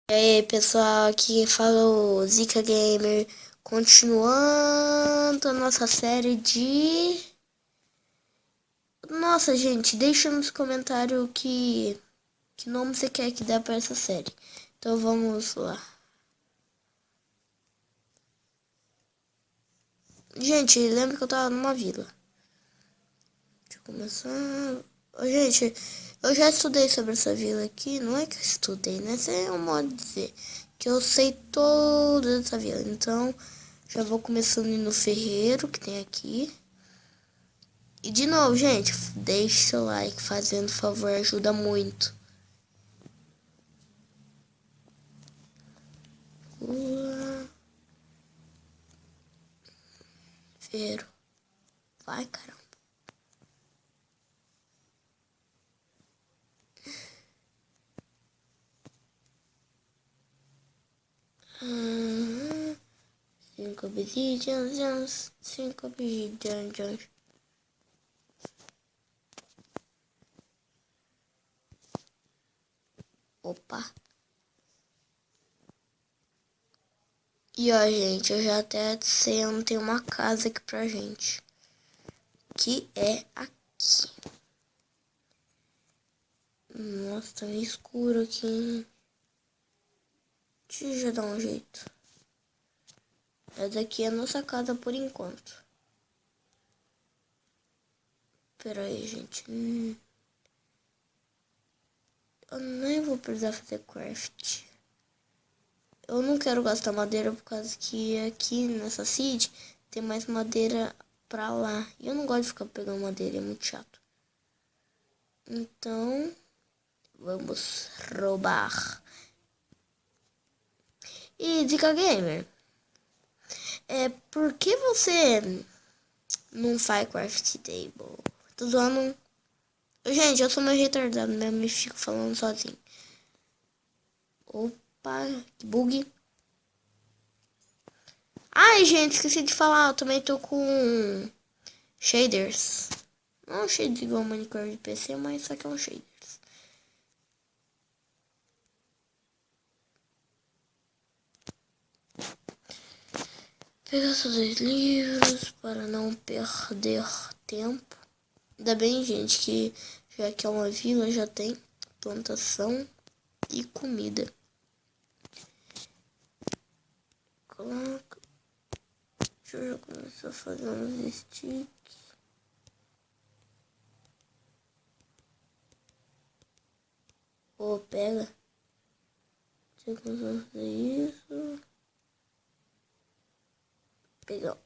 E aí, pessoal, aqui fala o Zika Gamer, continuando a nossa série de... Nossa, gente, deixa nos comentários que nome você quer que dê pra essa série. Então vamos lá. Gente, lembra que eu tava numa vila. Deixa eu começar... Ô, gente, eu já estudei sobre essa vila aqui, não é que eu estudei, né? Esse é um modo de dizer que eu sei toda essa vila, então... Já vou começando no ferreiro que tem aqui. E de novo, gente, deixe seu like, fazendo favor, ajuda muito. Ferreiro. Vai, caramba. Uhum. 5 obsidians, 5 obsidians. Opa. E ó, gente, eu já até sei onde tem uma casa aqui pra gente. Que é aqui. Nossa, tá meio escuro aqui, hein? Deixa eu já dar um jeito. Essa aqui é a nossa casa por enquanto. Pera aí, gente. Eu nem vou precisar fazer craft. Eu não quero gastar madeira por causa que aqui nessa seed tem mais madeira pra lá. E eu não gosto de ficar pegando madeira, é muito chato. Então, vamos roubar. E dica gamer, por que você não faz craft table? Tô zoando. Gente, eu sou meio retardado mesmo e fico falando sozinho. Opa, que bug. Ai, gente, esqueci de falar, eu também tô com shaders. Não é um shader igual Minecraft de PC, mas só que é um shaders. Pegar esses 2 livros para não perder tempo. Ainda bem, gente, que já que é uma vila, já tem plantação e comida. Coloca. Deixa eu já começar a fazer uns sticks. Pô, pega. Deixa eu começar a fazer isso. Pegar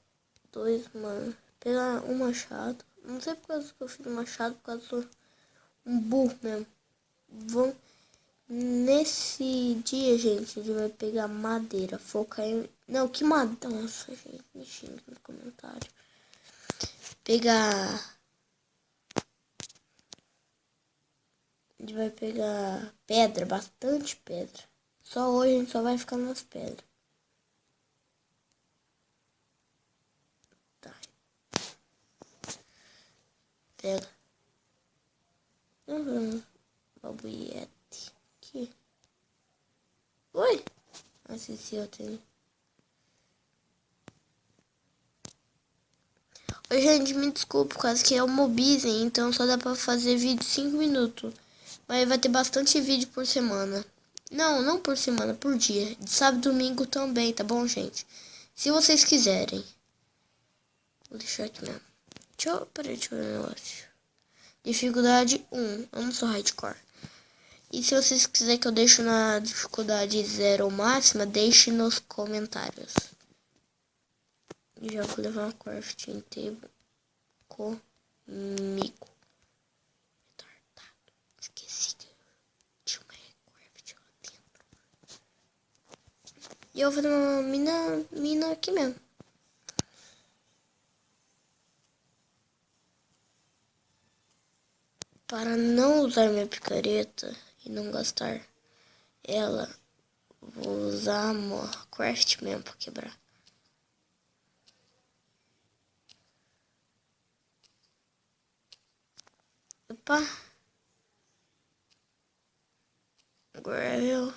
2, mano. Pegar um machado. Não sei por causa que eu fiz machado, por causa que eu sou um burro mesmo. Vamos. Nesse dia, gente, a gente vai pegar madeira. Focar em... Não, que madeira. Nossa, gente, me xinga no comentário. Pegar... A gente vai pegar pedra, bastante pedra. Só hoje a gente só vai ficar nas pedras. Tá. Pega. Babuiete. Aqui. Oi! Assisti eu tenho. Oi, gente, me desculpe, por causa que é o Mobizen, então só dá pra fazer vídeo 5 minutos. Mas vai ter bastante vídeo por semana. Não, não por semana, por dia. De sábado e domingo também, tá bom, gente? Se vocês quiserem. Vou deixar aqui mesmo. Peraí, deixa eu ver o negócio. Dificuldade 1. Eu não sou hardcore. E se vocês quiserem que eu deixe na dificuldade 0 ou máxima, deixe nos comentários. Já vou levar uma crafting table comigo. Retardado. Esqueci que tinha uma craft lá dentro. E eu vou fazer uma mina aqui mesmo. Para não usar minha picareta e não gastar ela, vou usar a craft mesmo para quebrar. Opa. Gravel.